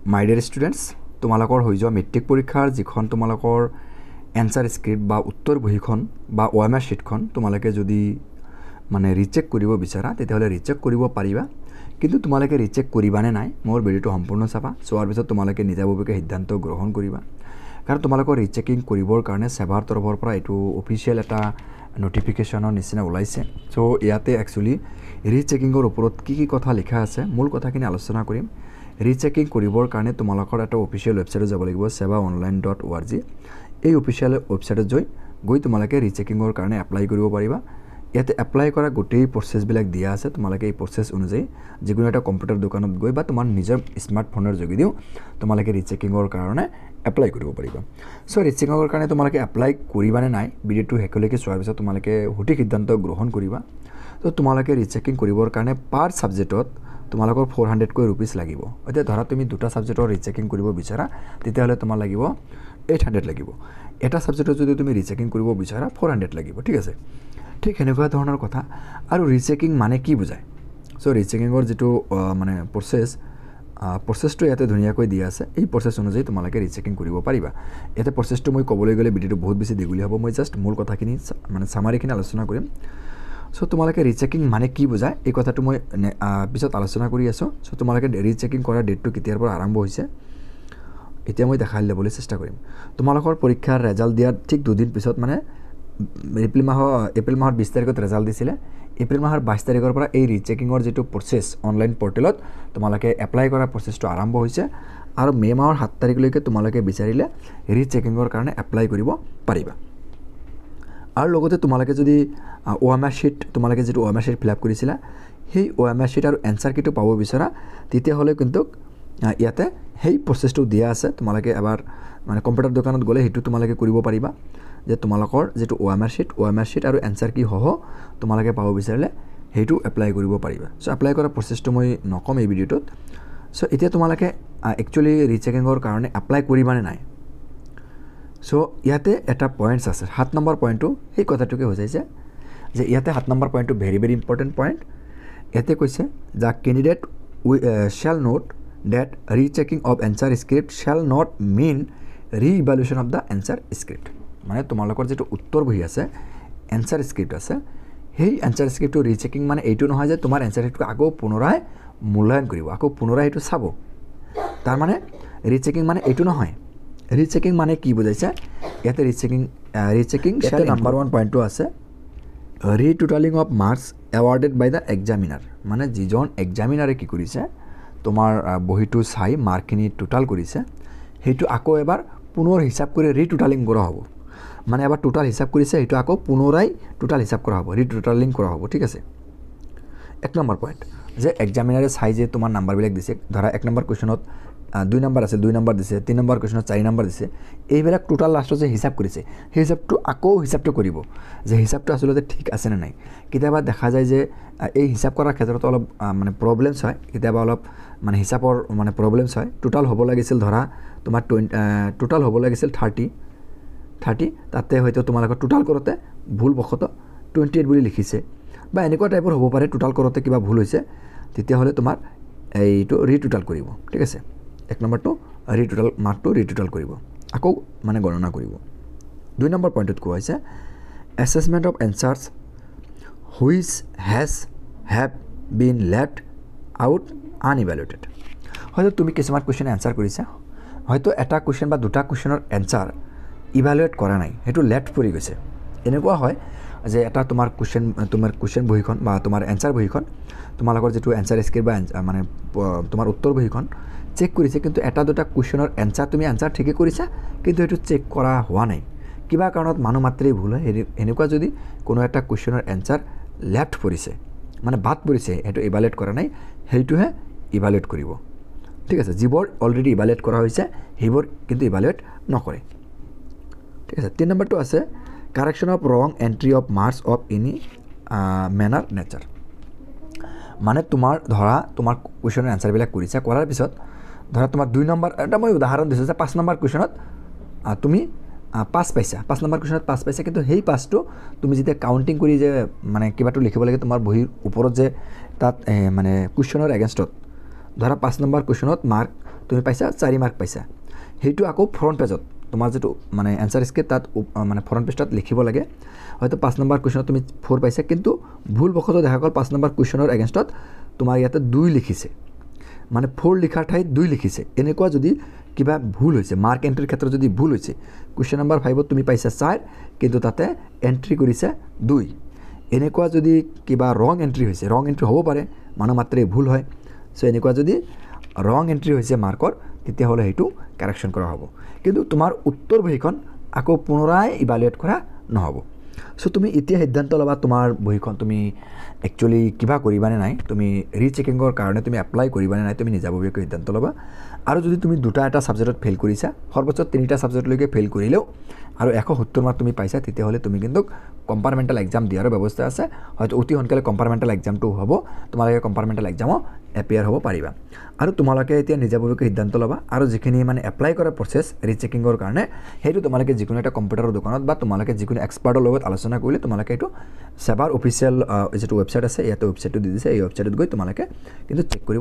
মাই dear students তোমালোকৰ হৈ যোৱা মেট্ৰিক পৰীক্ষাৰ যিখন তোমালোকৰ এনসাৰ স্ক্ৰিপ্ট বা উত্তৰ বহীখন বা OMR शीटখন তোমালোকে যদি মানে ৰিচেক কৰিব বিচাৰা তেতিয়াহ'লে ৰিচেক কৰিব পাৰিবা কিন্তু তোমালোকে ৰিচেক কৰিবানে নাই মোৰ ভিডিওটো সম্পূৰ্ণ চাবা চোৱাৰ পিছত তোমালোকে নিজাববীয়াকৈ সিদ্ধান্ত গ্ৰহণ কৰিবা কাৰণ তোমালোকৰ ৰিচেকিং কৰিবৰ কাৰণে সেৱাৰ তৰফৰ পৰা এইটো অফিচিয়েল এটা নোটিফিকেশনৰ নিচিনা ওলাইছে সো ইয়াতে একচুয়ালি ৰিচেকিংৰ ওপৰত কি কথা লিখা আছে মূল কথাখিনি আলোচনা কৰিম ৰিচেকিং কৰিবৰ কাৰণে তোমালোকৰ এটা অফিচিয়েল ৱেবছাইটত যাব লাগিব sevaonline.org এই অফিচিয়েল ৱেবছাইটত গৈ তোমালোকে ৰিচেকিংৰ কাৰণে এপ্লাই কৰিব পাৰিবা ইয়াতে এপ্লাই কৰা গোটেই প্ৰসেস বিলাক দিয়া আছে তোমালোকে এই প্ৰসেস অনুযায়ী যিকোনো এটা কম্পিউটাৰ দোকানত গৈ বা তোমাৰ নিজৰ স্মাৰ্টফোনৰ যোগেদিও তোমালোকে ৰিচেকিংৰ কাৰণে এপ্লাই কৰিব পাৰিবা সো ৰিচেকিংৰ কাৰণে তোমালোকে এপ্লাই কৰিবানে নাই ভিডিওটো হেকলৈকে চোৱাৰ পিছত তোমালোকে সঠিক সিদ্ধান্ত গ্ৰহণ কৰিবা তো তোমালোকে ৰিচেকিং কৰিবৰ কাৰণে পাৰ সাবজেক্টত তোমালোকৰ 400 কৈ रुपीस লাগিব এতিয়া ধৰা তুমি দুটা সাবজেক্টৰ ৰিচেকিং কৰিব বিচাৰা তেতিয়াহলে তোমাৰ লাগিব 800 লাগিব এটা সাবজেক্টৰ যদি তুমি ৰিচেকিং কৰিব বিচাৰা 400 লাগিব ঠিক আছে ঠিক এনেকুৱা ধৰণৰ কথা আৰু ৰিচেকিং মানে কি বুজায় সো ৰিচেকিংৰ যেটো মানে প্ৰসেসটো ইয়াতে ধুনিয়াকৈ দিয়া আছে এই প্ৰসেস অনুযায়ী তোমালোকে ৰিচেকিং কৰিব পাৰিবা ইয়াতে প্ৰসেসটো মই ক'বলৈ গ'লে ভিডিওটো বহুত বেছি দীঘলীয়া হ'ব মই জাস্ট মূল কথাখিনি মানে সামাৰিখিনি আলোচনা কৰিম সো তোমালোকে ৰিচেকিং মানে কি বুজায় এই কথাটো মই পিছত আলোচনা কৰি আছো সো তোমালোকে ৰিচেকিং কৰা ডেটটো কেতিয়াৰ পৰা আৰম্ভ হৈছে এতিয়া মই দেখাই দিবলৈ চেষ্টা কৰিম তোমালোকৰ পৰীক্ষাৰ ৰিজাল্ট দিয়াৰ ঠিক দুদিন পিছত মানে এপ্ৰিল মাহৰ 20 তাৰিখত ৰিজাল্ট দিছিলে এপ্ৰিল মাহৰ 22 তাৰিখৰ পৰা এই ৰিচেকিংৰ যেটো প্ৰসেস অনলাইন পৰ্টেলত তোমালোকে এপ্লাই কৰা প্ৰসেসটো আৰম্ভ হৈছে আৰু মে মাহৰ 7 তাৰিখলৈকে তোমালোকে বিচাৰিলে ৰিচেকিংৰ কাৰণে এপ্লাই কৰিব পাৰিবা আৰু লগতে তোমালোকে যদি OMR शीट তোমালোকে যেটো OMR शीट ফিল আপ কৰিছিলা সেই OMR शीट আৰু এনসাৰ কিটো পাব বিচাৰা তেতিয়া হলে কিন্তু ইয়াতে সেই প্ৰসেসটো দিয়া আছে তোমালোকে এবাৰ মানে কম্পিউটাৰ দোকানত গলে হেতু তোমালোকে কৰিব পাৰিবা যে তোমালোকৰ যেটো OMR शीट আৰু এনসাৰ কি হহ তোমালোকে পাব বিচাৰিলে হেতু এপ্লাই কৰিব পাৰিবা সো এপ্লাই কৰা প্ৰসেসটো মই নকম এই ভিডিওটোত সো এতিয়া তোমালোকে একচুয়ালি ৰিচেকিংৰ কাৰণে এপ্লাই কৰিবানে নাই সো ইয়াতে এটা পয়েন্টস আছে 7 নম্বৰ পয়েন্টটো এই কথাটোকে বুজাইছে যে ইয়াতে 7 নম্বৰ পয়েন্টটো ভেৰি ভেৰি ইম্পৰ্টেন্ট পয়েন্ট ইয়াতে কৈছে the candidate shall note that rechecking of answer script shall not mean re-evaluation of the answer script মানে তোমালোকৰ যেটো উত্তৰ বহি আছে answer script আছে সেই answer script ৰিচেকিং মানে এইটো নহয় যে তোমাৰ answer script আকৌ পুনৰাই মূল্যায়ন কৰিব আকৌ পুনৰাই এটো চাব তাৰ মানে ৰিচেকিং মানে এইটো নহয় ৰিচেকিং মানে কি বুজাইছে ইয়াতে ৰিচেকিং shall number 1 পইণ্টটো আছে retotalling of marks awarded by the examiner মানে যিজন এক্সামিনাৰে কি কৰিছে তোমাৰ বহিটো চাই মাৰ্কখিনি টোটাল কৰিছে হেতু আকৌ এবাৰ পুনৰ হিসাব কৰি ৰিটোটালিং কৰা হ'ব মানে এবাৰ টোটাল হিসাব কৰিছে হেতু আকৌ পুনৰাই টোটাল হিসাব কৰা হ'ব ৰিটোটালিং কৰা হ'ব ঠিক আছে এক নম্বৰ পয়েন্ট যে এক্সামিনাৰে চাই যে তোমাৰ নাম্বাৰ বিলাক দিছে ধৰা এক নম্বৰ কোৱেশ্চনত 2 নম্বৰ আছে 2 নম্বৰ দিছে 3 নম্বৰ কোৱেশ্চনত 4 নম্বৰ দিছে এইবিলাক টোটাল লাষ্টত যে হিসাব কৰিছে সেই হিসাবটো আকৌ হিসাবটো কৰিব যে হিসাবটো আসলে ঠিক আছে না নাই কিতাবা দেখা যায় যে এই হিসাব কৰাৰ ক্ষেত্ৰত অলপ মানে প্ৰবলেমছ হয় কিতাবা অলপ মানে হিসাবৰ মানে প্ৰবলেমছ হয় টোটাল হ'ব লাগিছিল ধৰা তোমাৰ টোটাল হ'ব লাগিছিল 30 তাতে হয়তো তোমালোকৰ টোটাল কৰোতে ভুল বখত 28 বুলি লিখিছে বা এনেকুৱা টাইপৰ হ'ব পাৰে টোটাল কৰোতে কিবা ভুল হৈছে তেতিয়া হলে তোমাৰ এইটো ৰিটোটাল কৰিব ঠিক আছে এক নম্বৰটো ৰিটোটাল মাৰ্কটো ৰিটোটাল কৰিব আকৌ মানে গণনা কৰিব 2 নম্বৰ পইণ্টত কোৱা হৈছে assessment of answers which have been left out unevaluated হয়তো তুমি কিছুমান কোৱেশ্চন আনসাৰ কৰিছা হয়তো এটা কোৱেশ্চন বা দুটা কোৱেশ্চনৰ আনসাৰ ইভালুয়েট কৰা নাই হেতু লেফট পৰি গৈছে এনেকুৱা হয় যে এটা তোমাৰ কোৱেশ্চন বহিখন বা তোমাৰ আনসাৰ বহিখন তোমালোকৰ যেটো আনসাৰ স্ক্ৰিপ্ট বা মানে তোমাৰ উত্তৰ বহিখন চেক কৰিছে কিন্তু এটা দুটা কোৱেশ্চনৰ আনসাৰ তুমি আনসাৰ ঠিকই কৰিছা কিন্তু এটো চেক কৰা হোৱা নাই কিবা কাৰণত মানুহ মাত্ৰেই ভুল হয় এনেকুৱা যদি কোনো এটা কোৱেশ্চনৰ আনসাৰ লেফট পৰিছে মানে বাদ পৰিছে এটো ইভালুয়েট কৰা নাই হেতুহে ইভালুয়েট কৰিব ঠিক আছে যিবোৰ অলৰেডি ইভালুয়েট কৰা হৈছে হেবোৰ কিন্তু ইভালুয়েট নকৰে ঠিক আছে 3 নম্বৰটো আছে correction of wrong entry of marks of any manner nature মানে তোমাৰ ধৰা তোমাৰ কোৱেশ্চনৰ আনসাৰ বিলাক কৰিছা কৰাৰ পিছত ধৰা তোমাৰ 2 নম্বৰ এটা মই উদাহৰণ দিছো যে 5 নম্বৰ কোৱেশ্চনত তুমি 5 পাইছা 5 নম্বৰ কোৱেশ্চনত 5 পাইছা কিন্তু হেই 5টো তুমি যেতিয়া কাউন্টিং কৰি যে মানে কিবাটো লিখিব লাগে তোমাৰ বহিৰ ওপৰত যে তাত মানে কোৱেশ্চনৰ এগেইনষ্টত ধৰা 5 নম্বৰ কোৱেশ্চনত মাৰ্ক তুমি পাইছা 4 মাৰ্ক পাইছা সেইটো আকৌ ফ্ৰণ্ট পেজত তোমাৰ যেটো মানে এনসাৰ স্ক্ৰিপ্ট তাত মানে ফ্ৰণ্ট পেজত লিখিব লাগে হয়তো 5 নম্বৰ কোৱেশ্চনত তুমি 4 পাইছা কিন্তু ভুল বখত দেখা গ'ল 5 নম্বৰ কোৱেশ্চনৰ এগেইনষ্টত তোমাৰ ইয়াতে 2 লিখিছে মানে 4 লিখাৰ ঠাইত 2 লিখিছে এনেকুৱা যদি কিবা ভুল হৈছে মাৰ্ক এন্ট্ৰিৰ ক্ষেত্ৰত যদি ভুল হৈছে কোৱেশ্চন নম্বৰ 5ত তুমি পাইছা 4 কিন্তু তাতে এন্ট্ৰি কৰিছে 2 এনেকুৱা যদি কিবা ৰং এন্ট্ৰি হৈছে ৰং এন্ট্ৰি হ'ব পাৰে মানুহ মাত্ৰে ভুল হয় সো এনেকুৱা যদি ৰং এন্ট্ৰি হৈছে মাৰ্কৰ তেতিয়া হলে হেতু কাৰেকচন কৰা হ'ব কিন্তু তোমাৰ উত্তৰ বহিখন আকৌ পুনৰাই ইভালুৱেট কৰা নহব সো তুমি এতিয়া সিদ্ধান্ত লবা তোমাৰ বহিখন তুমি একচুয়ালি কিবা কৰিবানে নাই তুমি ৰিচেকিংৰ কাৰণে তুমি এপ্লাই কৰিবানে নাই তুমি নিজাববীয়াকৈ সিদ্ধান্ত লবা আৰু যদি তুমি দুটা এটা সাবজেক্টত ফেল কৰিছা সৰ্বোচ্চ 3টা সাবজেক্টলৈকে ফেল কৰিলেও আৰু 170 মাৰ্ক তুমি পাইছা তেতিয়া হলে তুমি কিন্তু কম্পাৰ্টমেন্টাল এক্সাম দিয়াৰ ব্যৱস্থা আছে হয়তো অতি সোনকালে কম্পাৰ্টমেন্টাল এক্সামটো হ'ব তোমালোকে কম্পাৰ্টমেন্টাল এক্সামত এপিয়াৰ হ'ব পাৰিবা আৰু তোমালোকে এতিয়া নিজাববীয়াকৈ সিদ্ধান্ত লবা আৰু যিখিনি মানে এপ্লাই কৰা প্ৰসেছ ৰিচেকিংৰ কাৰণে হেতু তোমালোকে যিকোনো এটা কম্পিউটাৰৰ দোকানত বা তোমালোকে যিকোনো এক্সপাৰ্টৰ লগত আলোচনা কৰিলে তোমালোকে এটো সেবাৰ অফিচিয়েল যেটো ওয়েবসাইট আছে ইয়াতে ওয়েবসাইটটো দি দিছে এই ওয়েবসাইটত গৈ তোমালোকে কিন্তু চেক কৰিব